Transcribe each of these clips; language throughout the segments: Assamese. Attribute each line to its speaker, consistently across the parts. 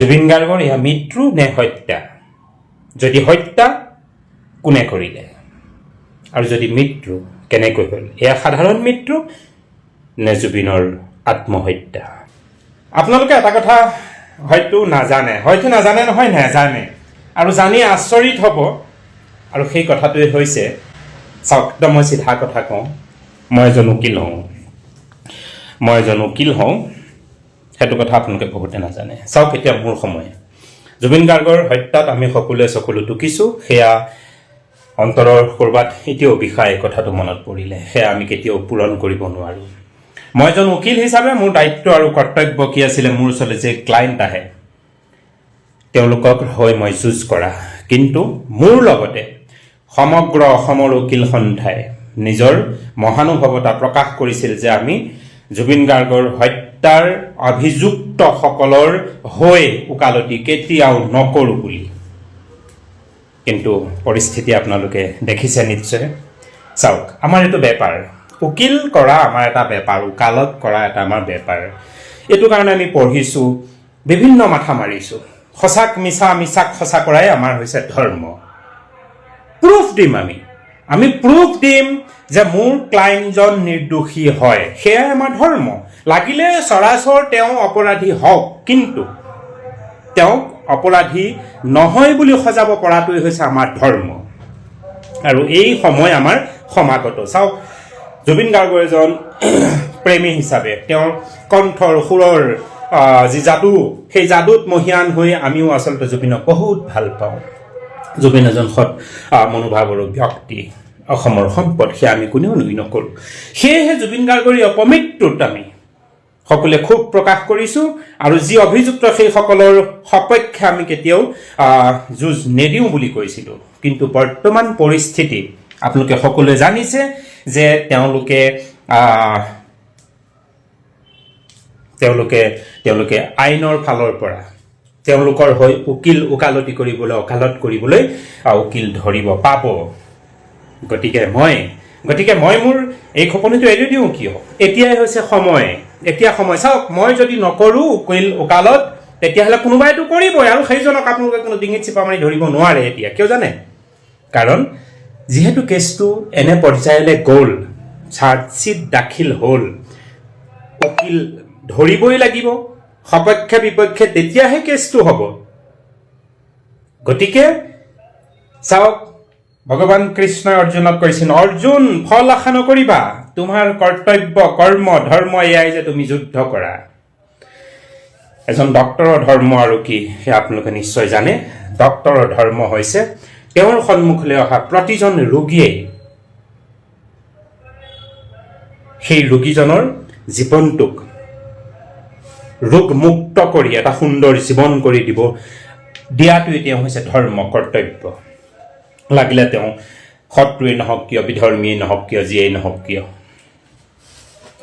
Speaker 1: জুবিন গাৰ্গৰ এয়া মৃত্যু নে হত্যা? যদি হত্যা, কোনে কৰিলে? আৰু যদি মৃত্যু, কেনেকৈ হ'ল? এয়া সাধাৰণ মৃত্যু নে জুবিনৰ আত্মহত্যা? আপোনালোকে এটা কথা হয়তো নাজানে নহয়, নাজানে, আৰু জানি আচৰিত হ'ব। আৰু সেই কথাটোৱে হৈছে, চাওক, একদম মই চিধা কথা কওঁ, মই এজন উকিল হওঁ, সেইটো কথা আপোনালোকে বহুতে নাজানে। চাওক, এতিয়া মোৰ সময়, জুবিন গাৰ্গৰ হত্যাত আমি সকলোৱে চকুলো টুকিছোঁ। সেয়া অন্তৰৰ ক'ৰবাত এতিয়াও বিষায় কথাটো মনত পৰিলে। সেয়া আমি কেতিয়াও পূৰণ কৰিব নোৱাৰোঁ। মই এজন উকিল হিচাপে মোৰ দায়িত্ব আৰু কৰ্তব্য কি আছিলে, মোৰ ওচৰলৈ যে ক্লাইণ্ট আহে তেওঁলোকক হৈ মই যুঁজ কৰা। কিন্তু মোৰ লগতে সমগ্ৰ অসমৰ উকিল সন্থাই নিজৰ মহানুভৱতা প্ৰকাশ কৰিছিল যে আমি জুবিন গাৰ্গৰ হত্যাৰ অভিযুক্তসকলৰ হৈ ওকালতি কেতিয়াও নকৰোঁ বুলি। কিন্তু পৰিস্থিতি আপোনালোকে দেখিছে নিশ্চয়। চাওক, আমাৰ এইটো বেপাৰ, উকিল কৰা আমাৰ এটা বেপাৰ, ওকালত কৰা এটা আমাৰ বেপাৰ। এইটো কাৰণে আমি পঢ়িছোঁ, বিভিন্ন মাথা মাৰিছোঁ। সঁচাক মিছা, মিছাক সঁচা কৰাই আমাৰ হৈছে ধৰ্ম। প্ৰুফ দিম আমি প্ৰুফ দিম যে মোৰ ক্লাইণ্টজন নিৰ্দোষী হয়, সেয়াই আমাৰ ধৰ্ম। লাগিলে সৰাসৰ তেওঁ অপৰাধী হওক, কিন্তু তেওঁক অপৰাধী নহয় বুলি সজাব পৰাটোৱে হৈছে আমাৰ ধৰ্ম। আৰু এই সময় আমাৰ সমাগত। চাওক, জুবিন গাৰ্গ এজন প্ৰেমী হিচাপে তেওঁৰ কণ্ঠৰ সুৰৰ যি যাদু, সেই যাদুত মহিয়ান হৈ আমিও আচলতে জুবিনক বহুত ভাল পাওঁ। জুবিন এজন সৎ মনোভাৱৰ ব্যক্তি, অসমৰ সম্পদ, সেয়া আমি কোনেও নুই নকৰোঁ। সেয়েহে জুবিন গাৰ্গৰ অপমৃত্যুত আমি সকলোৱে ক্ষোভ প্ৰকাশ কৰিছোঁ, আৰু যি অভিযুক্ত সেইসকলৰ সপক্ষে আমি কেতিয়াও যুঁজ নিদিওঁ বুলি কৈছিলোঁ। কিন্তু বৰ্তমান পৰিস্থিতি আপোনালোকে সকলোৱে জানিছে যে তেওঁলোকে আইনৰ ফালৰ পৰা তেওঁলোকৰ হৈ ওকালতি কৰিবলৈ, ওকালত কৰিবলৈ উকিল ধৰিব পাব। গতিকে মই মোৰ এই খপনিটো এৰি দিওঁ কিয়? এতিয়াই হৈছে সময়, এতিয়া সময়। চাওক, মই যদি নকৰোঁ ওকালত, তেতিয়াহ'লে কোনোবাইতো কৰিবই, আৰু সেইজনক আপোনালোকে কোনো ডিঙিত চিপা মাৰি ধৰিব নোৱাৰে এতিয়া। কিয় জানে? কাৰণ যিহেতু কেছটো এনে পৰ্যায়লৈ গ'ল, চাৰ্জশ্বিট দাখিল হ'ল, উকিল ধৰিবই লাগিব, সপক্ষে বিপক্ষে, তেতিয়াহে কেছটো হ'ব। গতিকে চাওক, ভগৱান কৃষ্ণই অৰ্জুনক কৈছিল, অৰ্জুন, ফল আশা নকৰিবা, তোমাৰ কৰ্তব্য, কৰ্ম, ধৰ্ম এয়াই যে তুমি যুদ্ধ কৰা। এজন ডক্তৰৰ ধৰ্ম আৰু কি সেয়া আপোনালোকে নিশ্চয় জানে। ডক্তৰৰ ধৰ্ম হৈছে তেওঁৰ সন্মুখলৈ অহা প্ৰতিজন ৰোগীয়ে সেই ৰোগীজনৰ জীৱনটোক ৰোগমুক্ত কৰি এটা সুন্দৰ জীৱন কৰি দিয়াটোৱে তেওঁ হৈছে ধৰ্ম, কৰ্তব্য। লাগিলে তেওঁ শত্ৰুৱেই নহওক কিয়, বিধৰ্মীয়েই নহওক কিয়, যিয়েই নহওক কিয়,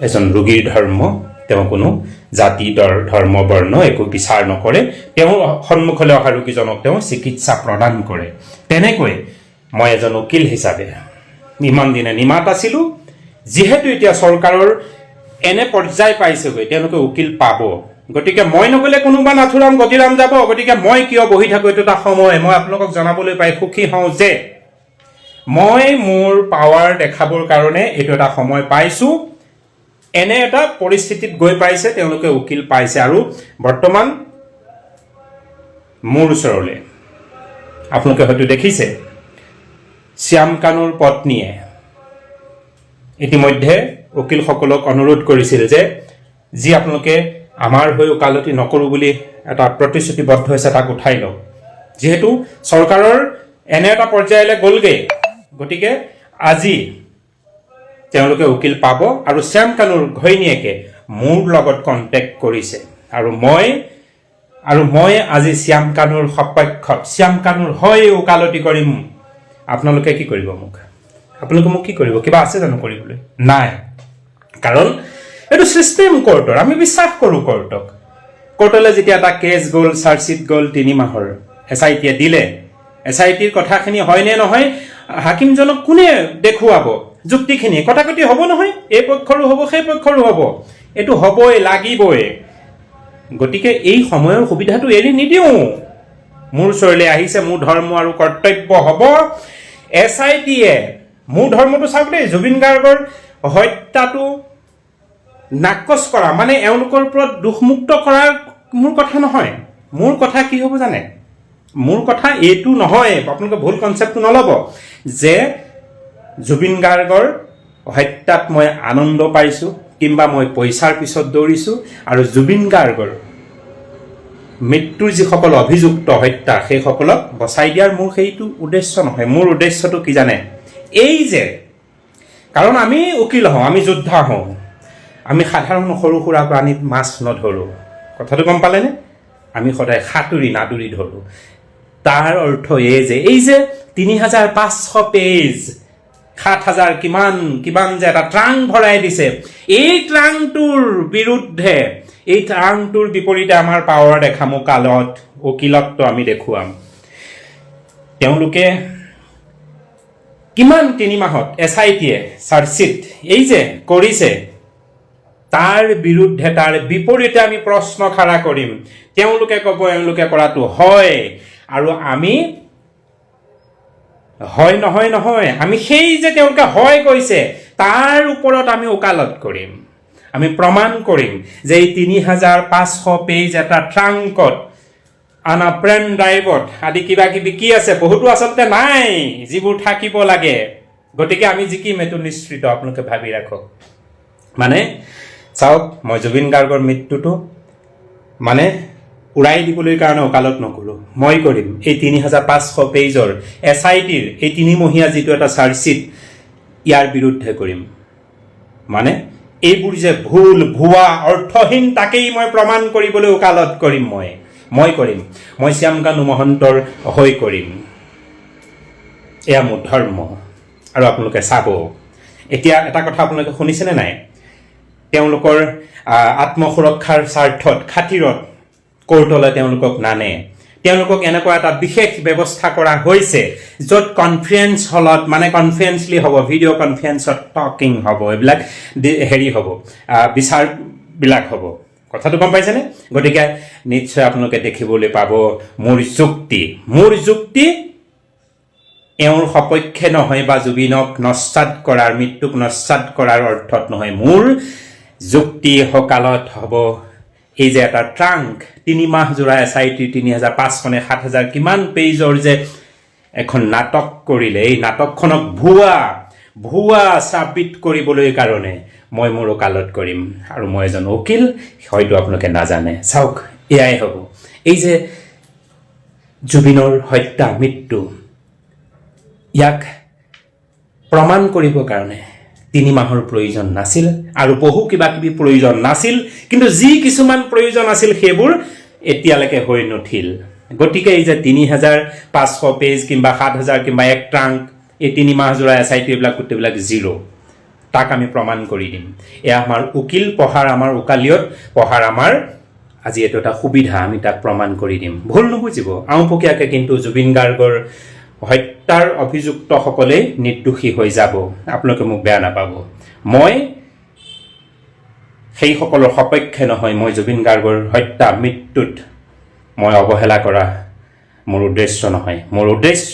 Speaker 1: এজন ৰোগীৰ ধৰ্ম, তেওঁ কোনো জাতি, ধৰ্ম, বৰ্ণ একো বিচাৰ নকৰে। তেওঁৰ সন্মুখলৈ অহা ৰোগীজনক তেওঁ চিকিৎসা প্ৰদান কৰে। তেনেকৈ মই এজন উকিল হিচাপে ইমান দিনে নিমাত আছিলোঁ। যিহেতু এতিয়া চৰকাৰৰ এনে পৰ্যায় পাইছেগৈ, তেওঁলোকে উকিল পাব। গতিকে মই নগ'লে কোনোবা নাথুৰাম গতিৰাম যাব। গতিকে মই কিয় বহি থাকোঁ? এইটো এটা সময়। মই আপোনালোকক জনাবলৈ পাই সুখী হওঁ যে মই মোৰ পাৱাৰ দেখাবৰ কাৰণে এইটো এটা সময় পাইছোঁ। এনে এটা পৰিস্থিতিত গৈ পাইছে, তেওঁলোকে উকিল পাইছে। আৰু বৰ্তমান মোৰ ওচৰলৈ আপোনালোকে হয়তো দেখিছে, শ্যাম কানুৰ পত্নীয়ে ইতিমধ্যে উকিলসকলক অনুৰোধ কৰিছিল যে যি আপোনালোকে আমাৰ হৈ ওকালতি নকৰোঁ বুলি এটা প্ৰতিশ্ৰুতিবদ্ধ হৈছে, তাক উঠাই লওক। যিহেতু চৰকাৰৰ এনে এটা পৰ্যায়লৈ গ'লগৈ, গতিকে আজি তেওঁলোকে উকিল পাব। আৰু শ্যাম কানুৰ ঘৈণীয়েকে মোৰ লগত কণ্টেক্ট কৰিছে, আৰু মই আজি শ্যাম কানুৰ সপক্ষত, শ্যাম কানুৰ হৈ ওকালতি কৰিম। আপোনালোকে কি কৰিব? আপোনালোকে মোক কি কৰিব? কিবা আছে জানো কৰিবলৈ? নাই। কাৰণ এইটো ছিষ্টেম কোৰ্টৰ, আমি বিশ্বাস কৰোঁ কোৰ্টক। কোৰ্টলৈ যেতিয়া এটা কেছ গ'ল, চাৰ্জশ্বিট গ'ল 3 মাহৰ, SITয়ে দিলে, SITৰ কথাখিনি হয়নে নহয়, হাকিমজনক কোনে দেখুৱাব? যুক্তিখিনি কটাকটি হ'ব নহয়, এই পক্ষৰো হ'ব, সেই পক্ষৰো হ'ব। এইটো হ'বই, লাগিবই। গতিকে এই সময়ৰ সুবিধাটো এৰি নিদিওঁ মোৰ ওচৰলৈ আহিছে মোৰ ধৰ্ম আৰু কৰ্তব্য হ'ব SITয়ে মোৰ ধৰ্মটো চাওক দেই জুবিন গাৰ্গৰ হত্যাটো নাকচ কৰা মানে এওঁলোকৰ ওপৰত দুখমুক্ত কৰাৰ মোৰ কথা নহয় মোৰ কথা কি হ'ব জানে মোৰ কথা এইটো নহয় আপোনালোকে ভুল কনচেপ্টটো নল'ব যে জুবিন গাৰ্গৰ হত্যাত মই আনন্দ পাইছোঁ কিংবা মই পইচাৰ পিছত দৌৰিছোঁ আৰু জুবিন গাৰ্গৰ মৃত্যুৰ যিসকল অভিযুক্ত হত্যা সেইসকলক বচাই দিয়াৰ মোৰ সেইটো উদ্দেশ্য নহয় মোৰ উদ্দেশ্যটো কি জানে এই যে কাৰণ আমি উকিল হওঁ আমি যোদ্ধা হওঁ আমি সাধাৰণ সৰু সুৰা প্ৰাণীত মাছ নধৰোঁ কথাটো গম পালেনে আমি সদায় সাঁতুৰি নাদুৰি ধৰোঁ তাৰ অৰ্থ এই যে ৩৫০০ পেজ ৭,০০০ কিমান যে এটা ট্ৰাং ভৰাই দিছে এই ট্ৰাংটোৰ বিৰুদ্ধে এই ট্ৰাংটোৰ বিপৰীতে আমাৰ পাৱাৰ দেখাম উকিলত্ব আমি দেখুৱাম তেওঁলোকে কিমান ৩ মাহত SITয়ে চাৰ্জশ্বিট এই যে কৰিছে তাৰ বিৰুদ্ধে তাৰ বিপৰীতে আমি প্ৰশ্ন খাৰা কৰিম তেওঁলোকে ক'ব এওঁলোকে কৰাটো হয় আৰু আমি হয় নহয় আমি সেই যে তেওঁলোকে হয় কৈছে তাৰ ওপৰত আমি ওকালত কৰিম আমি প্ৰমাণ কৰিম যে এই ৩৫০০ পেজ এটা ট্ৰাংকত আনা পেন ড্ৰাইভত আদি কিবা কিবি কি আছে বহুতো আচলতে নাই যিবোৰ থাকিব লাগে গতিকে আমি জিকিম এইটো নিশ্চিত আপোনালোকে ভাবি ৰাখক মানে চাওক মই জুবিন গাৰ্গৰ মৃত্যুটো মানে উৰাই দিবলৈ কাৰণে ওকালত নকৰোঁ মই কৰিম এই ৩৫০০ পেজৰ SITৰ এই ৩ মহীয়া যিটো এটা চাৰ্জশ্বিট ইয়াৰ বিৰুদ্ধে কৰিম মানে এইবোৰ যে ভুল ভুৱা অৰ্থহীন তাকেই মই প্ৰমাণ কৰিবলৈ ওকালত কৰিম মই কৰিম মই শ্যামকানু মহন্তৰ হৈ কৰিম এয়া মোৰ ধৰ্ম আৰু আপোনালোকে চাব এতিয়া এটা কথা আপোনালোকে শুনিছেনে নাই তেওঁলোকৰ আত্মসুৰক্ষাৰ স্বাৰ্থত খাতিৰত কোৰ্টলৈ তেওঁলোকক নানে তেওঁলোকক এনেকুৱা এটা বিশেষ ব্যৱস্থা কৰা হৈছে য'ত কনফাৰেন্স হলত মানে কনফাৰেন্সলি হ'ব ভিডিঅ' কনফাৰেন্সত টকিং হ'ব এইবিলাক হেৰি হ'ব বিচাৰবিলাক হ'ব কথাটো গম পাইছেনে গতিকে নিশ্চয় আপোনালোকে দেখিবলৈ পাব মোৰ যুক্তি এওঁৰ সপক্ষে নহয় বা জুবিনক নস্যাৎ কৰাৰ মৃত্যুক নস্যাৎ কৰাৰ অৰ্থত নহয় মোৰ যুক্তি সকালত হ'ব এই যে এটা ট্ৰাংক ৩ মাহ জোৰা SIT ৩৫০০খনে ৭,০০০ কিমান পেজৰ যে এখন নাটক কৰিলে এই নাটকখনক ভুৱা সাবিত কৰিবলৈ কাৰণে মই মোৰ ওকালত কৰিম আৰু মই এজন উকিল হয়তো আপোনালোকে নাজানে চাওক এয়াই হ'ব এই যে জুবিনৰ হত্যা মৃত্যু ইয়াক প্ৰমাণ কৰিবৰ কাৰণে ৩ মাহৰ প্ৰয়োজন নাছিল আৰু বহু কিবা কিবি প্ৰয়োজন নাছিল কিন্তু যি কিছুমান প্ৰয়োজন আছিল সেইবোৰ এতিয়ালৈকে হৈ নুঠিল গতিকে এই যে ৩৫০০ পেজ কিংবা ৭,০০০ কিংবা এক ট্ৰাংক এই ৩ মাহ জোৰা SIT এইবিলাক গোটেইবিলাক জিৰ' তাক আমি প্ৰমাণ কৰি দিম এয়া আমাৰ উকিল পঢ়াৰ আমাৰ উকালিয়ত পঢ়াৰ আমাৰ আজি এইটো এটা সুবিধা আমি তাক প্ৰমাণ কৰি দিম ভুল নুবুজিব আওপকীয়াকে কিন্তু জুবিন গাৰ্গৰ হত্যাৰ অভিযুক্তসকলে নিৰ্দোষী হৈ যাব আপোনালোকে মোক বেয়া নাপাব মই সেইসকলৰ সপক্ষে নহয় মই জুবিন গাৰ্গৰ হত্যা মৃত্যুত মই অৱহেলা কৰা মোৰ উদ্দেশ্য নহয় মোৰ উদ্দেশ্য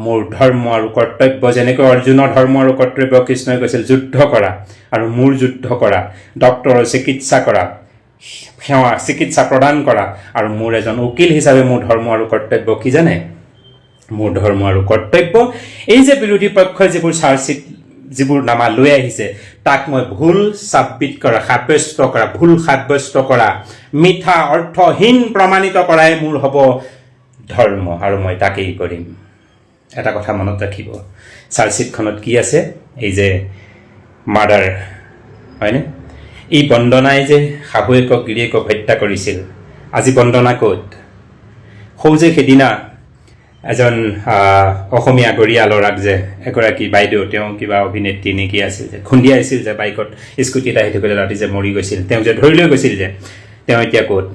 Speaker 1: মোৰ ধৰ্ম আৰু কৰ্তব্য যেনেকৈ অৰ্জুনৰ ধৰ্ম আৰু কৰ্তব্য কৃষ্ণই কৈছিল যুদ্ধ কৰা আৰু মোৰ যুদ্ধ কৰা ডক্টৰৰ চিকিৎসা কৰা সেৱা চিকিৎসা প্ৰদান কৰা আৰু মোৰ এজন উকিল হিচাপে মোৰ ধৰ্ম আৰু কৰ্তব্য কি জানে মোৰ ধৰ্ম আৰু কৰ্তব্য এই যে বিৰোধী পক্ষই যিবোৰ চাৰ্জশ্বিট যিবোৰ নামা লৈ আহিছে তাক মই ভুল সাব্যস্ত কৰা মিঠা অৰ্থহীন প্ৰমাণিত কৰাই মোৰ হ'ব ধৰ্ম আৰু মই তাকেই কৰিম এটা কথা মনত ৰাখিব চাৰ্জশ্বিটখনত কি আছে এই যে মাৰ্ডাৰ হয়নে এই বন্দনাই যে শাহুৱেকক গিৰিয়েকক হত্যা কৰিছিল আজি বন্দনা ক'ত সৌ যে সেইদিনা এজন অসমীয়া গৰিয়া ল'ৰাক যে এগৰাকী বাইদেউ তেওঁ কিবা অভিনেত্ৰী নেকি আছিল যে খুন্দিয়াইছিল যে বাইকত স্কুটিত আহি থাকোঁতে ৰাতি যে মৰি গৈছিল তেওঁ যে ধৰি লৈ গৈছিল যে তেওঁ এতিয়া ক'ত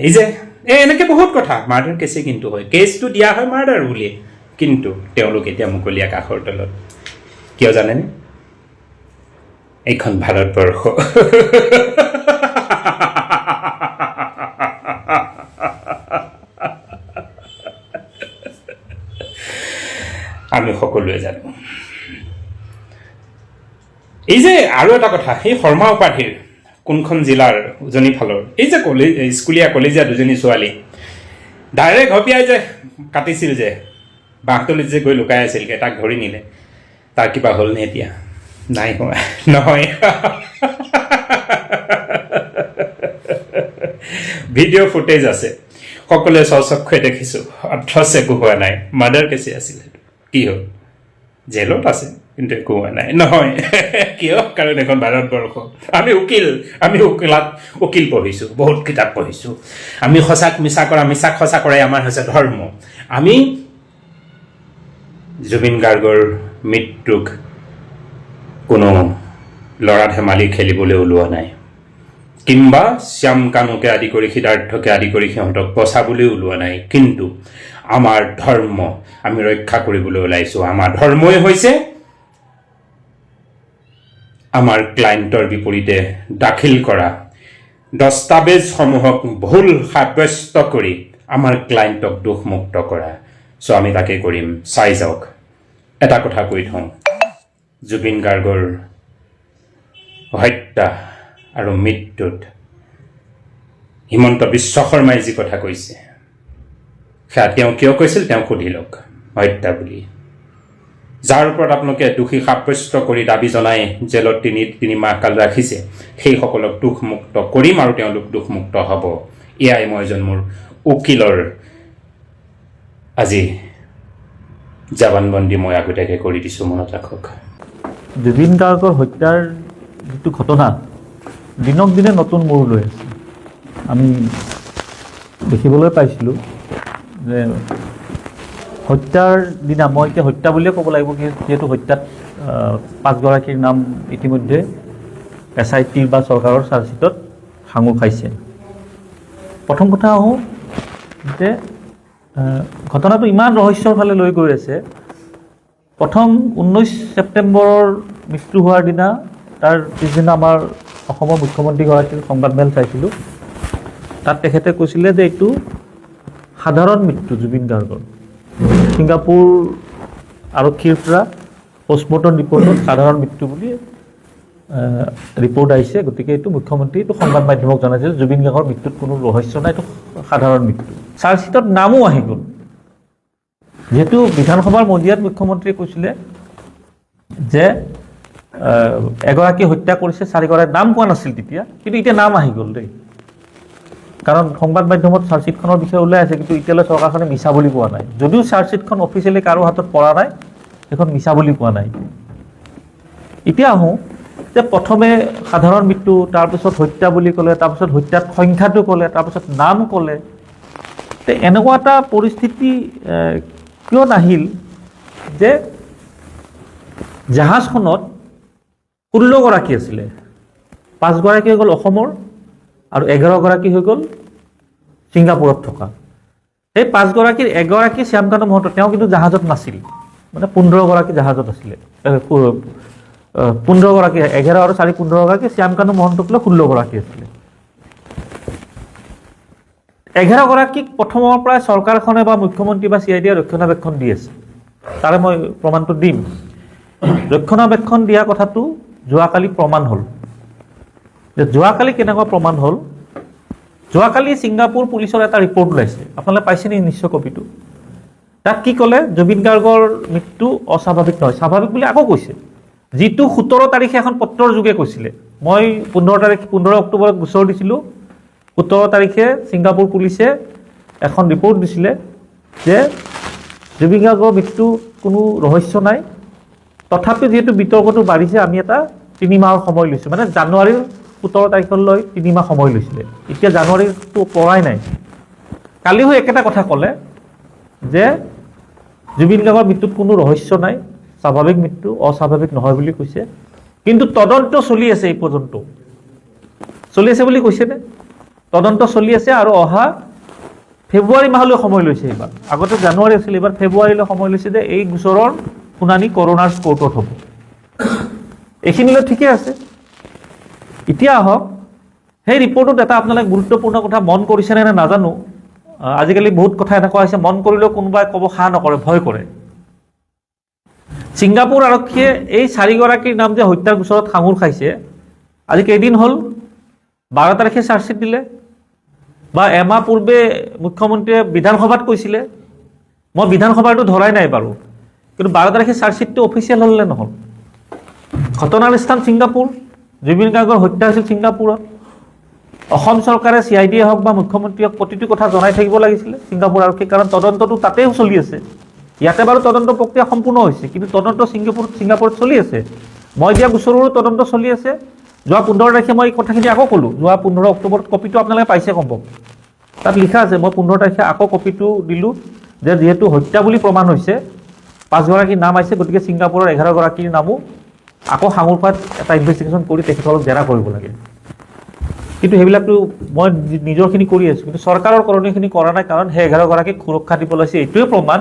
Speaker 1: এই যে এনেকৈ বহুত কথা মাৰ্ডাৰ কেছে কিন্তু হয় কেছটো দিয়া হয় মাৰ্ডাৰ বুলি কিন্তু তেওঁলোক এতিয়া মুকলি আকাশৰ তলত কিয় জানেনে এইখন ভাৰতবৰ্ষ আমি সকলোৱে জানো। এই যে আৰু এটা কথা, সেই শৰ্মা উপাধিৰ কোনখন জিলাৰ উজনি ফালৰ এই যে স্কুলীয়া কলেজীয়া দুজনী ছোৱালী ডাইৰেক্ট হপিয়াই যে কাটিছিল যে বাঁহতলিত যে গৈ লুকাই আছিলগৈ, তাক ধৰি নিলে, তাৰ কিবা হ'লনে এতিয়া? নাই হোৱা নহয়। ভিডিঅ' ফুটেজ আছে, সকলোৱে স্বচক্ষুৱে দেখিছোঁ, অথচ একো হোৱা নাই। মাৰ্ডাৰ কেছে আছিলে, কি হ'ল? জেলত আছে কিন্তু একো হোৱা নাই। নহয় কিয়? কাৰণ এখন ভাৰতবৰ্ষ, আমি উকিল পঢ়িছোঁ, বহুত কিতাপ পঢ়িছোঁ। আমি সঁচাক মিছা কৰা, মিছাক সঁচা কৰাই আমাৰ হৈছে ধৰ্ম। আমি জুবিন গাৰ্গৰ মৃত্যুক কোনো ল'ৰা ধেমালি খেলিবলৈ ওলোৱা নাই, কিংবা শ্যাম কানুকে আদি কৰি সিদ্ধাৰ্থকে আদি কৰি সিহঁতক বচাবলৈ ওলোৱা নাই। কিন্তু আমাৰ ধৰ্ম আমি ৰক্ষা কৰিবলৈ ওলাইছোঁ। আমাৰ ধৰ্মই হৈছে আমাৰ ক্লায়েণ্টৰ বিপৰীতে দাখিল কৰা দস্তাবেজসমূহক ভুল সাব্যস্ত কৰি আমাৰ ক্লায়েণ্টক দোষমুক্ত কৰা। চ' আমি তাকে কৰিম। চাই যাওক। এটা কথা কৈ থওঁ, জুবিন গাৰ্গৰ হত্যা আৰু মৃত্যুত হিমন্ত বিশ্ব শৰ্মাই যি কথা কৈছে, সেয়া তেওঁ কিয় কৈছিল তেওঁ সুধি লওক। হত্যা বুলি যাৰ ওপৰত আপোনালোকে দোষী সাব্যস্ত কৰি দাবী জনাই জেলত 3 মাহ কাল ৰাখিছে, সেইসকলক দোষমুক্ত কৰিম আৰু তেওঁলোক দোষমুক্ত হ'ব। এয়াই মই এজন মোৰ উকিলৰ আজি জবানবন্দী মই আগতীয়াকৈ কৰি দিছোঁ, মনত ৰাখক।
Speaker 2: জুবিন গাৰ্গৰ হত্যাৰ যিটো ঘটনা দিনক দিনে নতুন মূৰ লৈ আছে। আমি দেখিবলৈ পাইছিলোঁ যে হত্যাৰ দিনা, মই এতিয়া হত্যা বুলিয়ে ক'ব লাগিব, যিহেতু হত্যাত 5 গৰাকীৰ নাম ইতিমধ্যে SIT বা চৰকাৰৰ চাৰ্জশ্বিটত সাঙুৰ খাইছে। প্ৰথম কথা আহোঁ যে ঘটনাটো ইমান ৰহস্যৰ ফালে লৈ গৈ আছে। প্ৰথম 19 ছেপ্টেম্বৰৰ মৃত্যু হোৱাৰ দিনা, তাৰ পিছদিনা আমাৰ অসমৰ মুখ্যমন্ত্ৰীগৰাকীৰ সংবাদমেল চাইছিলোঁ। তাত তেখেতে কৈছিলে যে এইটো সাধাৰণ মৃত্যু জুবিন গাৰ্গৰ। ছিংগাপুৰ আৰক্ষীৰ পৰা পষ্টমৰ্টম ৰিপৰ্টত সাধাৰণ মৃত্যু বুলি ৰিপৰ্ট আহিছে। গতিকে এইটো মুখ্যমন্ত্ৰী এইটো সংবাদ মাধ্যমক জনাইছে যে জুবিন গাৰ্গৰ মৃত্যুত কোনো ৰহস্য নাই, এইটো সাধাৰণ মৃত্যু। চাৰ্জশ্বিটত নামো আহি গ'ল। যিহেতু বিধানসভাৰ মজিয়াত মুখ্যমন্ত্ৰীয়ে কৈছিলে যে এগৰাকী হত্যা কৰিছে, 4 গৰাকীৰ নাম কোৱা নাছিল তেতিয়া, কিন্তু এতিয়া নাম আহি গ'ল দেই। কাৰণ সংবাদ মাধ্যমত চাৰ্জশ্বিটখনৰ বিষয়ে ওলাই আছে, কিন্তু এতিয়ালৈ চৰকাৰখনে মিছা বুলি কোৱা নাই। যদিও চাৰ্জশ্বিটখন অফিচিয়েলি কাৰো হাতত পৰা নাই, সেইখন মিছা বুলি কোৱা নাই। এতিয়া আহোঁ যে প্ৰথমে সাধাৰণ মৃত্যু, তাৰপিছত হত্যা বুলি ক'লে, তাৰপিছত হত্যাত সংখ্যাটো ক'লে, তাৰপিছত নাম ক'লে। তে এনেকুৱা এটা পৰিস্থিতি কিয় নাহিল যে জাহাজখনত 16 গৰাকী আছিলে, 5 গৰাকী হৈ গ'ল অসমৰ আৰু 11 গৰাকী হৈ গ'ল ছিংগাপুৰত থকা। সেই 5 গৰাকীৰ 1 গৰাকী শ্যামকানু মহন্ত, তেওঁ কিন্তু জাহাজত নাছিল, মানে 15 গৰাকী জাহাজত আছিলে। 15 গৰাকী, 11 আৰু 4 15 গৰাকী, শ্যামকানু মহন্তক লৈ 16 গৰাকী আছিলে। 11 গৰাকীক প্ৰথমৰ পৰাই চৰকাৰখনে বা মুখ্যমন্ত্ৰী বা CID ৰক্ষণাবেক্ষণ দি আছে। তাৰে মই প্ৰমাণটো দিম। ৰক্ষণাবেক্ষণ দিয়া কথাটো যোৱাকালি প্ৰমাণ হ'ল। যে যোৱাকালি কেনেকুৱা প্ৰমাণ হ'ল, যোৱাকালি ছিংগাপুৰ পুলিচৰ এটা ৰিপৰ্ট ওলাইছে, আপোনালোকে পাইছে নি নিশ্চয় কপিটো। তাত কি ক'লে, জুবিন গাৰ্গৰ মৃত্যু অস্বাভাৱিক নহয়, স্বাভাৱিক বুলি আকৌ কৈছে। যিটো 17 তাৰিখে এখন পত্ৰৰ যোগে কৈছিলে। মই 15 অক্টোবৰত গোচৰ দিছিলোঁ। 17 তাৰিখে ছিংগাপুৰ পুলিচে এখন ৰিপৰ্ট দিছিলে যে জুবিন গাৰ্গৰ মৃত্যু কোনো ৰহস্য নাই। তথাপি যিহেতু বিতৰ্কটো বাঢ়িছে, আমি এটা 3 মাহৰ সময় লৈছোঁ, মানে জানুৱাৰীৰ 17 তাৰিখলৈ 3 মাহ সময় লৈছিলে। এতিয়া জানুৱাৰীটো পৰাই নাই। কালি হৈ একেটা কথা ক'লে যে জুবিন গাৰ্গৰ মৃত্যুত কোনো ৰহস্য নাই, স্বাভাৱিক মৃত্যু, অস্বাভাৱিক নহয় বুলি কৈছে। কিন্তু তদন্ত চলি আছে, এই পৰ্যন্ত চলি আছে বুলি কৈছেনে? তদন্ত চলি আছে আৰু অহা ফেব্ৰুৱাৰী মাহলৈ সময় লৈছে এইবাৰ। আগতে জানুৱাৰী আছিল, এইবাৰ ফেব্ৰুৱাৰীলৈ সময় লৈছে যে এই গোচৰৰ শুনানি কৰোনাৰ কোৰ্টত হ'ব। এইখিনিলৈ ঠিকে আছে। এতিয়া আহক সেই ৰিপৰ্টত এটা আপোনালোকে গুৰুত্বপূৰ্ণ কথা মন কৰিছেনে নে নাজানো, আজিকালি বহুত কথা এনেকুৱা হৈছে মন কৰিলেও কোনোবাই ক'ব সাহ নকৰে, ভয় কৰে। ছিংগাপুৰ আৰক্ষীয়ে এই 4গৰাকীৰ নাম যে হত্যাৰ গোচৰত সাঙুৰ খাইছে, আজি কেইদিন হ'ল? 12 তাৰিখে চাৰ্জশ্বিট দিলে, বা এমাহ পূৰ্বে মুখ্যমন্ত্ৰীয়ে বিধানসভাত কৈছিলে, মই বিধানসভাটো ধৰাই নাই বাৰু, কিন্তু 12 তাৰিখে চাৰ্জশ্বিটটো অফিচিয়েল হ'ল নে নহ'ল? ঘটনাৰ স্থান ছিংগাপুৰ, জুবিন গাৰ্গৰ হত্যা হৈছিল ছিংগাপুৰত। অসম চৰকাৰে CID-য়ে হওক বা মুখ্যমন্ত্ৰীয়ে হওক প্ৰতিটো কথা জনাই থাকিব লাগিছিলে ছিংগাপুৰ আৰক্ষীক, কাৰণ তদন্তটো তাতেও চলি আছে। ইয়াতে বাৰু তদন্ত প্ৰক্ৰিয়া সম্পূৰ্ণ হৈছে, কিন্তু তদন্ত ছিংগাপুৰত চলি আছে। মই দিয়া গোচৰৰো তদন্ত চলি আছে। যোৱা 15 তাৰিখে মই এই কথাখিনি আকৌ ক'লোঁ, যোৱা 15 অক্টোবৰত কপিটো আপোনালোকে পাইছে সম্ভৱ, তাত লিখা আছে। মই 15 তাৰিখে আকৌ কপিটো দিলোঁ যে যিহেতু হত্যা বুলি প্ৰমাণ হৈছে, 5গৰাকীৰ নাম আহিছে, গতিকে ছিংগাপুৰৰ 11গৰাকীৰ নামো আকৌ সাঙুৰ খোৱাত এটা ইনভেষ্টিগেশ্যন কৰি তেখেতসকলক জেৰা কৰিব লাগে। কিন্তু সেইবিলাকতো মই নিজৰখিনি কৰি আছোঁ, কিন্তু চৰকাৰৰ কৰণীয়খিনি কৰা নাই, কাৰণ সেই 11গৰাকীক সুৰক্ষা দিব লাগিছে। এইটোৱে প্ৰমাণ।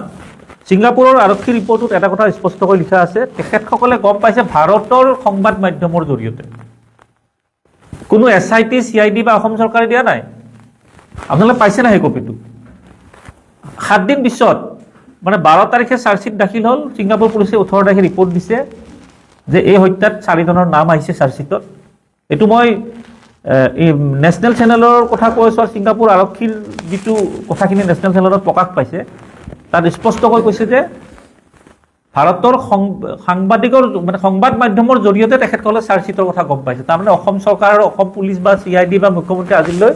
Speaker 2: ছিংগাপুৰৰ আৰক্ষী ৰিপৰ্টত এটা কথা স্পষ্টকৈ লিখা আছে, তেখেতসকলে গম পাইছে ভাৰতৰ সংবাদ মাধ্যমৰ জৰিয়তে, কোনো SIT, CID বা অসম চৰকাৰে দিয়া নাই। আপোনালোকে পাইছে না সেই কপিটো? 7 দিন পিছত, মানে 12 তাৰিখে চাৰ্জশ্বিট দাখিল হ'ল, ছিংগাপুৰ পুলিচে 18 তাৰিখে ৰিপৰ্ট দিছে যে এই হত্যাত 4জনৰ নাম আহিছে চাৰ্জশ্বিটত। এইটো মই নেশ্যনেল চেনেলৰ কথা কৈ আছোঁ, আৰু ছিংগাপুৰ আৰক্ষীৰ যিটো কথাখিনি নেশ্যনেল চেনেলত প্ৰকাশ পাইছে, তাত স্পষ্টকৈ কৈছে যে ভাৰতৰ সাংবাদিকৰ মানে সংবাদ মাধ্যমৰ জৰিয়তে তেখেতসকলে চাৰ্জশ্বিটৰ কথা গম পাইছে। তাৰমানে অসম চৰকাৰ, অসম পুলিচ বা CID বা মুখ্যমন্ত্ৰী আজিলৈ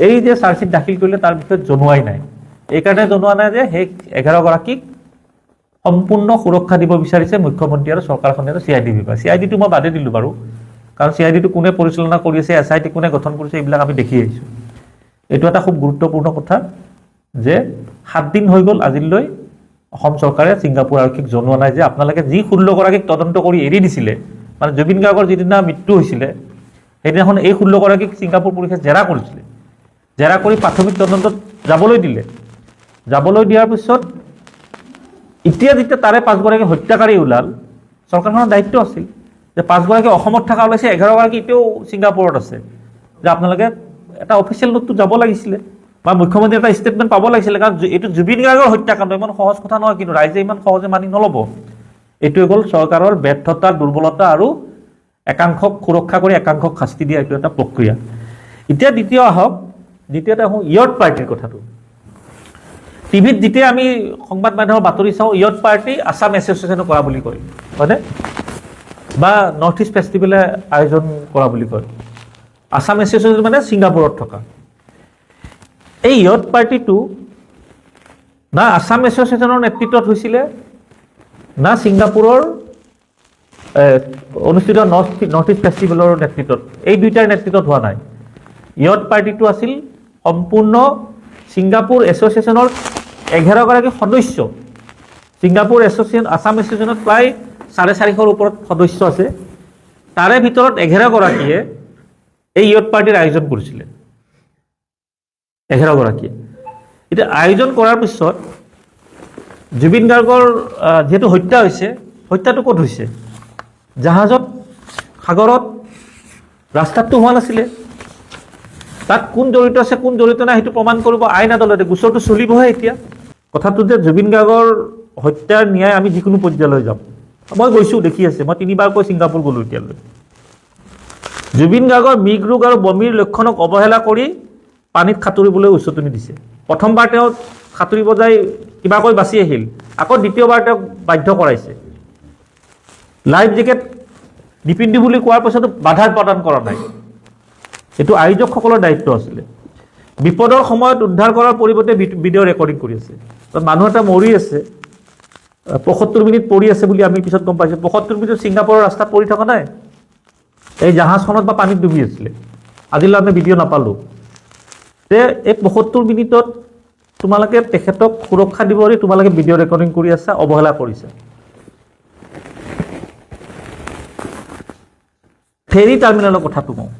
Speaker 2: এই যে চাৰ্জশ্বিট দাখিল কৰিলে তাৰ বিষয়ে জনোৱাই নাই। এইকাৰণে জনোৱা নাই যে সেই 11গৰাকীক সম্পূৰ্ণ সুৰক্ষা দিব বিচাৰিছে মুখ্যমন্ত্ৰী আৰু চৰকাৰখনে আৰু CID বিভাগ। CID-টো মই বাদে দিলোঁ বাৰু, কাৰণ CID-টো কোনে পৰিচালনা কৰি আছে, SIT কোনে গঠন কৰিছে, এইবিলাক আমি দেখি আহিছোঁ। এইটো এটা খুব গুৰুত্বপূৰ্ণ কথা যে 7 দিন হৈ গ'ল আজিলৈ অসম চৰকাৰে ছিংগাপুৰ আৰক্ষীক জনোৱা নাই যে আপোনালোকে যি 16গৰাকীক তদন্ত কৰি এৰি দিছিলে, মানে জুবিন গাৰ্গৰ যিদিনা মৃত্যু হৈছিলে সেইদিনাখন এই 16গৰাকীক ছিংগাপুৰ পুলিচে জেৰা কৰিছিলে। জেৰা কৰি প্ৰাথমিক তদন্তত যাবলৈ দিলে। যাবলৈ দিয়াৰ পিছত এতিয়া যেতিয়া তাৰে 5গৰাকী হত্যাকাৰী ওলাল, চৰকাৰখনৰ দায়িত্ব আছিল যে 5গৰাকী অসমত থকা ওলাইছে, 11গৰাকী এতিয়াও ছিংগাপুৰত আছে, যে আপোনালোকে এটা অফিচিয়েল নোটটো যাব লাগিছিলে বা মুখ্যমন্ত্ৰী এটা ষ্টেটমেণ্ট পাব লাগিছিলে, কাৰণ এইটো জুবিন গাৰ্গৰ হত্যাকাণ্ড, ইমান সহজ কথা নহয়, কিন্তু ৰাইজে ইমান সহজে মানি নল'ব। এইটোৱে হ'ল চৰকাৰৰ ব্যৰ্থতা, দুৰ্বলতা আৰু একাংশক সুৰক্ষা কৰি একাংশক শাস্তি দিয়া এইটো এটা প্ৰক্ৰিয়া। এতিয়া দ্বিতীয়তে আহোঁ ইয়ত পাৰ্টিৰ কথাটো। টিভিত যেতিয়া আমি সংবাদ মাধ্যমৰ বাতৰি চাওঁ, ইয়ত পাৰ্টি আছাম এছ'চিয়েশ্যনে কৰা বুলি কয়, হয়নে? বা নৰ্থ ইষ্ট ফেষ্টিভেলে আয়োজন কৰা বুলি কয়। আছাম এছ'চিয়েশ্যন মানে ছিংগাপুৰত থকা। এই ইয়ত পাৰ্টিটো না আছাম এছ'চিয়েশ্যনৰ নেতৃত্বত হৈছিলে, না ছিংগাপুৰৰ অনুষ্ঠিত নৰ্থ ইষ্ট ফেষ্টিভেলৰ নেতৃত্বত, এই দুইটাৰ নেতৃত্বত হোৱা নাই। ইয়ত পাৰ্টিটো আছিল সম্পূৰ্ণ ছিংগাপুৰ এছ'চিয়েশ্যনৰ 11গৰাকী সদস্য। ছিংগাপুৰ আছাম এছ'চিয়েশ্যনত প্ৰায় 450ৰ ওপৰত সদস্য আছে, তাৰে ভিতৰত 11গৰাকীয়ে এই ইয়ত পাৰ্টিৰ আয়োজন কৰিছিলে। 11গৰাকীয়ে এতিয়া আয়োজন কৰাৰ পিছত জুবিন গাৰ্গৰ যিহেতু হত্যা হৈছে, হত্যাটো ক'ত হৈছে? জাহাজত, সাগৰত, ৰাস্তাতটো হোৱা নাছিলে। তাত কোন জড়িত আছে কোন জড়িত নাই সেইটো প্ৰমাণ কৰিব আইন আদালতে, গোচৰটো চলিবহে এতিয়া। কথাটো যে জুবিন গাৰ্গৰ হত্যাৰ ন্যায় আমি যিকোনো পৰ্যায়লৈ যাম। মই গৈছোঁ, দেখি আছে, মই 3বাৰকৈ ছিংগাপুৰ গ'লোঁ এতিয়ালৈ। জুবিন গাৰ্গৰ মৃগ ৰোগ আৰু বমিৰ লক্ষণক অৱহেলা কৰি পানীত সাঁতুৰিবলৈ উচতনি দিছে। প্ৰথমবাৰ তেওঁ সাঁতুৰিব যাই কিবাকৈ বাচি আহিল, আকৌ দ্বিতীয়বাৰ তেওঁক বাধ্য কৰাইছে। লাইফ জেকেট নিপিন্ধি বুলি কোৱাৰ পিছতো বাধা প্ৰদান কৰা নাই। এইটো আয়োজকসকলৰ দায়িত্ব আছিলে। বিপদৰ সময়ত উদ্ধাৰ কৰাৰ পৰিৱৰ্তে ভিডিঅ' ৰেকৰ্ডিং কৰি আছে। মানুহ এটা মৰি আছে, 75 মিনিট পৰি আছে বুলি আমি পিছত গম পাইছোঁ। 75 মিনিট ছিংগাপুৰৰ ৰাস্তাত পৰি থকা নাই, এই জাহাজখনত বা পানীত ডুবি আছিলে। আজিলৈ আমি ভিডিঅ' নাপালোঁ যে এই 75 মিনিটত তোমালোকে তেখেতক সুৰক্ষা দিব বুলি তোমালোকে ভিডিঅ' ৰেকৰ্ডিং কৰি আছা, অৱহেলা কৰিছা। ফেৰী টাৰ্মিনেলৰ কথাটো কওঁ,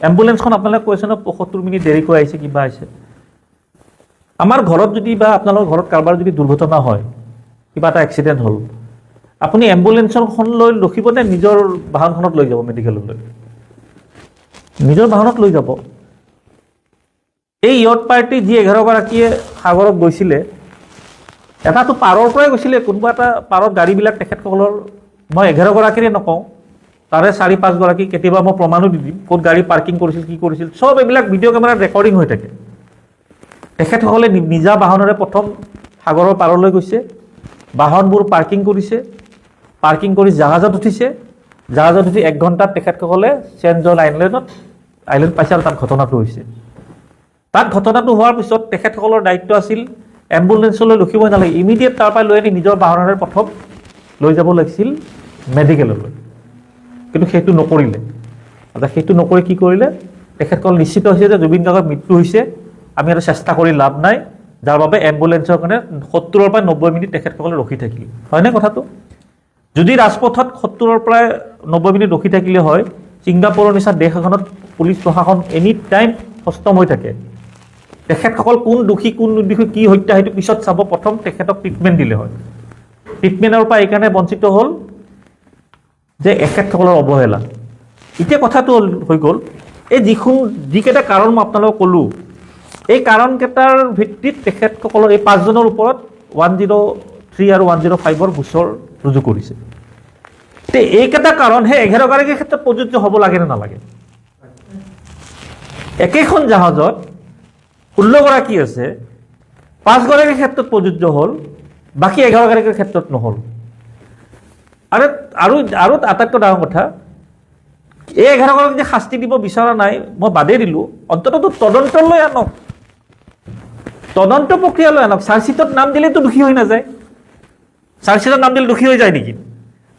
Speaker 2: এম্বুলেঞ্চখন আপোনালোকে কৈছে ন 75 মিনিট দেৰিকৈ আহিছে, কিবা আহিছে। আমাৰ ঘৰত যদি বা আপোনালোকৰ ঘৰত কাৰোবাৰ যদি দুৰ্ঘটনা হয়, কিবা এটা এক্সিডেণ্ট হ'ল, আপুনি এম্বুলেঞ্চখন লৈ ৰখিবনে নিজৰ বাহনখনত লৈ যাব মেডিকেললৈ? নিজৰ বাহনত লৈ যাব। এই ইয়ট পাৰ্টি যি 11গৰাকীয়ে সাগৰত গৈছিলে, এটাতো পাৰৰ পৰাই গৈছিলে, কোনোবা এটা পাৰত গাড়ীবিলাক তেখেতসকলৰ, মই 11গৰাকীৰে নকওঁ, তাৰে 4-5গৰাকী, কেতিয়াবা মই প্ৰমাণো দি দিম ক'ত গাড়ী পাৰ্কিং কৰিছিল, কি কৰিছিল, চব এইবিলাক ভিডিঅ' কেমেৰাত ৰেকৰ্ডিং হৈ থাকে। তেখেতসকলে নিজা বাহনেৰে প্ৰথম সাগৰৰ পাৰলৈ গৈছে, বাহনবোৰ পাৰ্কিং কৰিছে, পাৰ্কিং কৰি জাহাজত উঠিছে, জাহাজত উঠি 1 ঘণ্টাত তেখেতসকলে চেণ্ট জন আইলেণ্ড পাইছে আৰু তাত ঘটনাটো হৈছে। তাত ঘটনাটো হোৱাৰ পিছত তেখেতসকলৰ দায়িত্ব আছিল এম্বুলেঞ্চলৈ ৰখিবই নালাগে, ইমিডিয়েট তাৰ পৰা লৈ আনি নিজৰ বাহনেৰে প্ৰথম লৈ যাব লাগিছিল মেডিকেললৈ, কিন্তু সেইটো নকৰিলে। সেইটো নকৰি কি কৰিলে, তেখেতসকল নিশ্চিত হৈছে যে জুবিন গাৰ্গৰ মৃত্যু হৈছে, আমি আৰু চেষ্টা কৰি লাভ নাই, যাৰ বাবে এম্বুলেঞ্চৰ কাৰণে 70ৰ পৰা 90 মিনিট তেখেতসকলে ৰখি থাকিল। হয়নে কথাটো? যদি ৰাজপথত 70ৰ পৰা 90 মিনিট ৰখি থাকিলে হয়, ছিংগাপুৰৰ নিচিনা দেশ এখনত পুলিচ প্ৰশাসন এনি টাইম সষ্টম হৈ থাকে। তেখেতসকল কোন দোষী কোন নিৰ্দোষী কি হত্যা সেইটো পিছত চাব, প্ৰথম তেখেতক ট্ৰিটমেণ্ট দিলে হয়। ট্ৰিটমেণ্টৰ পৰা এইকাৰণে বঞ্চিত হ'ল যে এখেতসকলৰ অৱহেলা। এতিয়া কথাটো হৈ গ'ল, এই যিকেইটা কাৰণ মই আপোনালোকক ক'লোঁ, এই কাৰণকেইটাৰ ভিত্তিত তেখেতসকলৰ এই 5জনৰ ওপৰত 103 আৰু 105ৰ গোচৰ ৰুজু কৰিছে। এইকেইটা কাৰণ সেই 11গৰাকীৰ ক্ষেত্ৰত প্ৰযোজ্য হ'ব লাগে নে নালাগে? একেখন জাহাজত 16গৰাকী আছে, 5গৰাকীৰ ক্ষেত্ৰত প্ৰযোজ্য হ'ল, বাকী 11গৰাকীৰ ক্ষেত্ৰত নহ'ল। আৰু আটাইতকৈ ডাঙৰ কথা, এই 11গৰাকীক যে শাস্তি দিব বিচৰা নাই, মই বাদেই দিলোঁ, অন্ততঃ তদন্তলৈ আনক, তদন্ত প্ৰক্ৰিয়ালৈ আনক। চাৰ্জশ্বিটত নাম দিলেতো দোষী হৈ নাযায়। চাৰ্জশ্বিটত নাম দিলে দোষী হৈ যায় নেকি?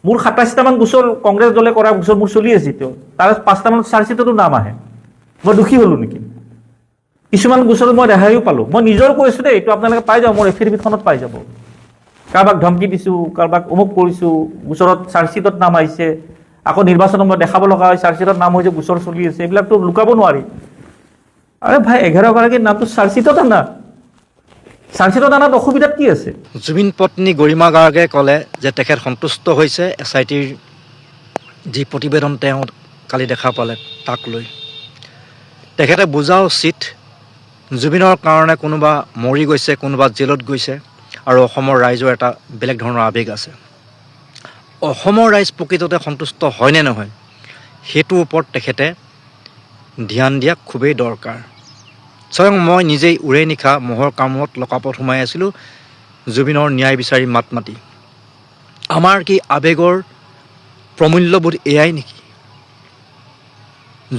Speaker 2: মোৰ 27টামান গোচৰ কংগ্ৰেছ দলে কৰা গোচৰ মোৰ চলি আছে, তেওঁ তাৰ 5টামান চাৰ্জশ্বিটতো নাম আহে, মই দোষী হ'লোঁ নেকি? কিছুমান গোচৰত মই ৰেহাইও পালোঁ। মই নিজৰ কৈছোঁ দেই, এইটো আপোনালোকে পাই যাব, মোৰ এফিডেভিটখনত পাই যাব। কাৰোবাক ধমকি দিছোঁ, কাৰোবাক অমুক কৰিছোঁ, গোচৰত চাৰ্জশ্বিটত নাম আহিছে, আকৌ নিৰ্বাচনত মই দেখাব লগা হয় চাৰ্জশ্বিটত নাম হৈছে, গোচৰ চলি আছে, এইবিলাকতো লুকাব নোৱাৰি। আৰে ভাই, 11গৰাকীৰ নামটো চাৰ্জশ্বিটত আনা, চাৰ্জশ্বিটত আনাত অসুবিধাত কি আছে?
Speaker 3: জুবিন পত্নী গৰিমা গাৰ্গে ক'লে যে তেখেত সন্তুষ্ট হৈছে SITৰ যি প্ৰতিবেদন তেওঁ কালি দেখা পালে তাক লৈ। তেখেতে বুজা উচিত জুবিনৰ কাৰণে কোনোবা মৰি গৈছে, কোনোবা জেলত গৈছে, আৰু অসমৰ ৰাইজৰ এটা বেলেগ ধৰণৰ আৱেগ আছে। অসমৰ ৰাইজ প্ৰকৃততে সন্তুষ্ট হয়নে নহয়, সেইটোৰ ওপৰত তেখেতে ধ্যান দিয়া খুবেই দৰকাৰ। স্বয়ং মই নিজেই উৰে নিশা মহৰ কামত লকাপত সোমাই আছিলোঁ জুবিনৰ ন্যায় বিচাৰি মাত মাতি। আমাৰ কি আৱেগৰ প্ৰমূল্যবোধ এয়াই নেকি?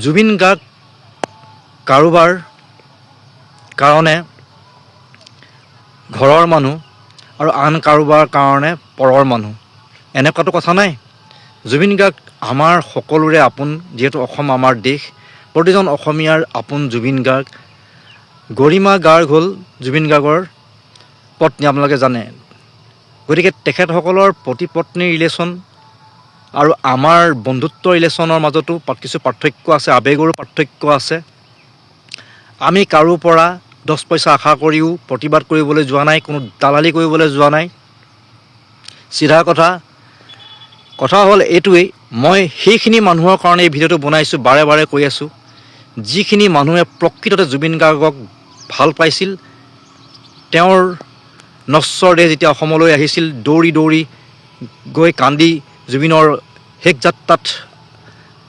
Speaker 3: জুবিন গাৰ্গ কাৰোবাৰ কাৰণে ঘৰৰ মানুহ আৰু আন কাৰোবাৰ কাৰণে পৰৰ মানুহ, এনেকুৱাটো কথা নাই। জুবিন গাৰ্গ আমাৰ সকলোৰে আপোন, যিহেতু অসম আমাৰ দেশ, প্ৰতিজন অসমীয়াৰ আপোন জুবিন গাৰ্গ। গৰিমা গাৰ্গ হ'ল জুবিন গাৰ্গৰ পত্নী, আপোনালোকে জানে। গতিকে তেখেতসকলৰ পতি পত্নীৰ ৰিলেশ্যন আৰু আমাৰ বন্ধুত্ব ৰিলেশ্যনৰ মাজতো কিছু পাৰ্থক্য আছে, আৱেগৰো পাৰ্থক্য আছে। আমি কাৰো পৰা 10 পইচা আশা কৰিও প্ৰতিবাদ কৰিবলৈ যোৱা নাই, কোনো দালালি কৰিবলৈ যোৱা নাই। চিধা কথা হ'ল এইটোৱেই, মই সেইখিনি মানুহৰ কাৰণে এই ভিডিঅ'টো বনাইছোঁ, বাৰে বাৰে কৈ আছোঁ, যিখিনি মানুহে প্ৰকৃততে জুবিন গাৰ্গক ভাল পাইছিল। তেওঁৰ নশ্বৰ দেহ যেতিয়া অসমলৈ আহিছিল, দৌৰি দৌৰি গৈ কান্দি জুবিনৰ শেষ যাত্ৰাত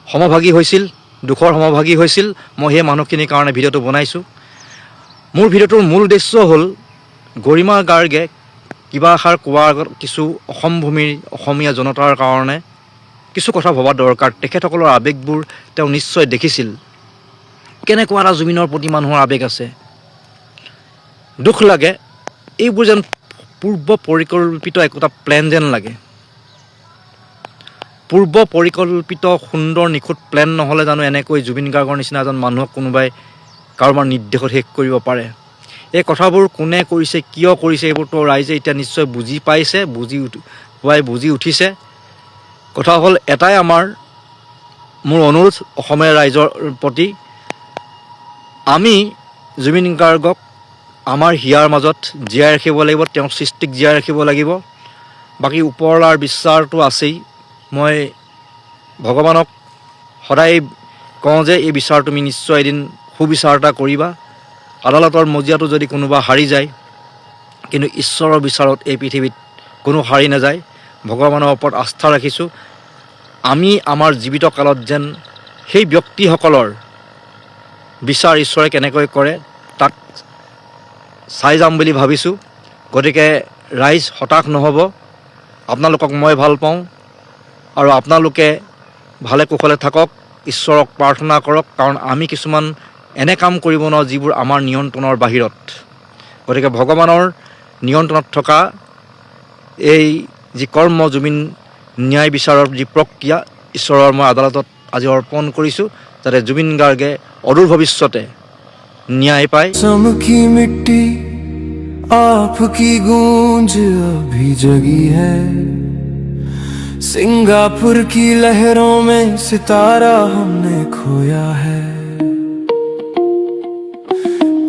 Speaker 3: সমভাগী হৈছিল, দুখৰ সমভাগী হৈছিল। মই সেই মানুহখিনিৰ কাৰণে ভিডিঅ'টো বনাইছোঁ। মোৰ ভিডিঅ'টোৰ মূল উদ্দেশ্য হ'ল গৰিমা গাৰ্গে কিবা এষাৰ কোৱাৰ আগত কিছু অসম ভূমিৰ অসমীয়া জনতাৰ কাৰণে কিছু কথা ভবা দৰকাৰ। তেখেতসকলৰ আৱেগবোৰ তেওঁ নিশ্চয় দেখিছিল, কেনেকুৱা এটা জুবিনৰ প্ৰতি মানুহৰ আৱেগ আছে। দুখ লাগে, এইবোৰ যেন পূৰ্ব পৰিকল্পিত একোটা প্লেন যেন লাগে। পূৰ্ব পৰিকল্পিত সুন্দৰ নিখুঁত প্লেন নহ'লে জানো এনেকৈ জুবিন গাৰ্গৰ নিচিনা এজন মানুহক কোনোবাই কাৰোবাৰ নিৰ্দেশত শেষ কৰিব পাৰে? এই কথাবোৰ কোনে কৰিছে, কিয় কৰিছে, এইবোৰতো ৰাইজে এতিয়া নিশ্চয় বুজি পাইছে, বুজি উঠিছে। কথা হ'ল এটাই, মোৰ অনুৰোধ অসমীয়া ৰাইজৰ প্ৰতি, আমি জুবিন গাৰ্গক আমাৰ হিয়াৰ মাজত জীয়াই ৰাখিব লাগিব, তেওঁৰ সৃষ্টিক জীয়াই ৰাখিব লাগিব। বাকী ওপৰলাৰ বিশ্বাসটো আছেই। মই ভগৱানক সদায় কওঁ যে এই বিচাৰ তুমি নিশ্চয় এদিন সুবিচাৰ এটা কৰিবা। আদালতৰ মজিয়াটো যদি কোনোবা হাৰি যায়, কিন্তু ঈশ্বৰৰ বিচাৰত এই পৃথিৱীত কোনো হাৰি নাযায়। ভগৱানৰ ওপৰত আস্থা ৰাখিছোঁ। আমি আমাৰ জীৱিত কালত যেন সেই ব্যক্তিসকলৰ বিচাৰ ঈশ্বৰে কেনেকৈ কৰে তাক চাই যাম বুলি ভাবিছোঁ। গতিকে ৰাইজ হতাশ নহ'ব। আপোনালোকক মই ভাল পাওঁ আৰু আপোনালোকে ভালে কুশলে থাকক, ঈশ্বৰক প্ৰাৰ্থনা কৰক, কাৰণ আমি কিছুমান এনে কাম কৰিব নোৱাৰোঁ যিবোৰ আমাৰ নিয়ন্ত্ৰণৰ বাহিৰত। গতিকে ভগৱানৰ নিয়ন্ত্ৰণত থকা এই যি কৰ্ম জুবিন ন্যায় বিচাৰৰ যি প্ৰক্ৰিয়া, ঈশ্বৰৰ মই আদালতত আজি অৰ্পণ কৰিছোঁ, যাতে জুবিন গাৰ্গে অদূৰ ভৱিষ্যতে ন্যায় পায়।
Speaker 4: की मिट्टी आपकी गूंज अभी जगी है, सिंगापुर की लहरों में सितारा हमने खोया है।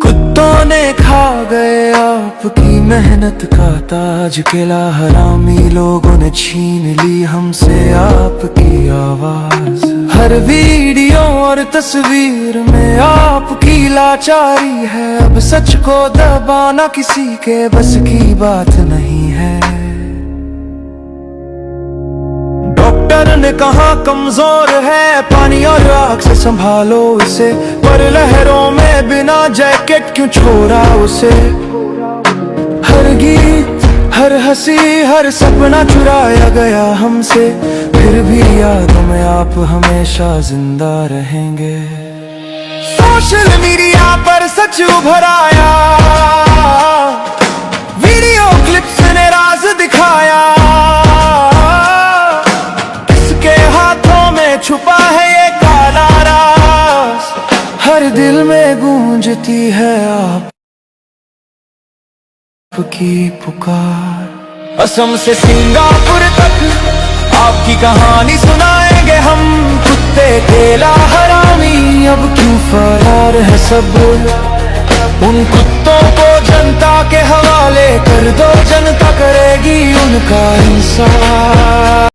Speaker 4: कुत्तों ने खा गए आपकी मेहनत का ताज, किला हरामी लोगों ने छीन ली हमसे आपकी आवाज। हर वीडियो और तस्वीर में आपकी लाचारी है, अब सच को दबाना किसी के बस की बात नहीं है। डॉक्टर ने कहा कमजोर है, पानी और आग से संभालो इसे, पर लहरों में बिना जैकेट क्यों छोड़ा उसे। हर गीत, हर हंसी, हर सपना चुराया गया हमसे, फिर भी यादों में आप हमेशा जिंदा रहेंगे। सोशल मीडिया पर सच उभर आया, वीडियो क्लिप्स ने राज दिखाया, किसके हाथों में छुपा है ये काला राज। हर दिल में गूंजती है आपकी पुकार। असम से सिंगापुर तक आपकी कहानी सुनाएंगे हम, कुत्ते केला हरामी अब क्यों फरार है सब। उन कुत्तों को जनता के हवाले कर दो, जनता करेगी उनका इंसाफ।